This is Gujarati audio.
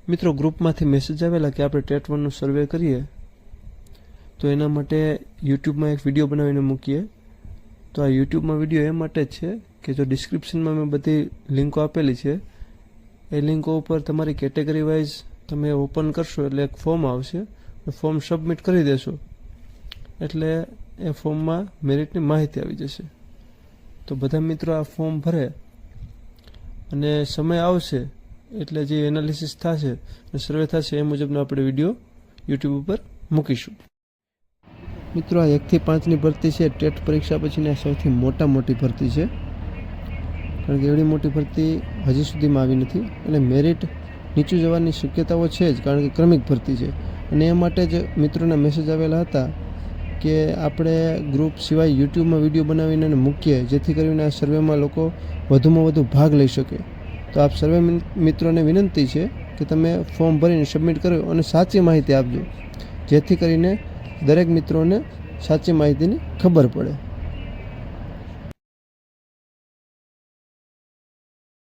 મિત્રો ગ્રુપમાંથી મેસેજ આવેલા કે આપણે ટેટ 1નું સર્વે કરીએ, તો એના માટે યુટ્યુબમાં એક વિડીયો બનાવીને મૂકીએ. તો આ યુટ્યુબમાં વિડીયો એ માટે જ છે કે જો ડિસ્ક્રિપ્શનમાં મેં બધી લિંકો આપેલી છે, એ લિંકો ઉપર તમારી કેટેગરી વાઇઝ તમે ઓપન કરશો એટલે એક ફોર્મ આવશે. ફોર્મ સબમિટ કરી દેશો એટલે એ ફોર્મમાં મેરિટની માહિતી આવી જશે. તો બધા મિત્રો આ ફોર્મ ભરે અને સમય આવશે એટલે જે એનાલિસિસ થશે અને સર્વે થશે એ મુજબનો આપણે વિડીયો યુટ્યુબ ઉપર મૂકીશું. મિત્રો આ 1 થી 5ની ભરતી છે, ટેટ પરીક્ષા પછીની આ સૌથી મોટી ભરતી છે. કારણ કે એવડી મોટી ભરતી હજી સુધીમાં આવી નથી એટલે મેરિટ નીચું જવાની શક્યતાઓ છે જ, કારણ કે ક્રમિક ભરતી છે. અને એ માટે જ મિત્રોના મેસેજ આવેલા હતા કે આપણે ગ્રુપ સિવાય યુટ્યુબમાં વિડીયો બનાવીને મૂકીએ, જેથી કરીને આ સર્વેમાં લોકો વધુમાં વધુ ભાગ લઈ શકે. તો આપ સર્વે મિત્રોને વિનંતી છે કે તમે ફોર્મ ભરીને સબમિટ કરો અને સાચી માહિતી આપજો, જેથી કરીને દરેક મિત્રોને સાચી માહિતીની ખબર પડે.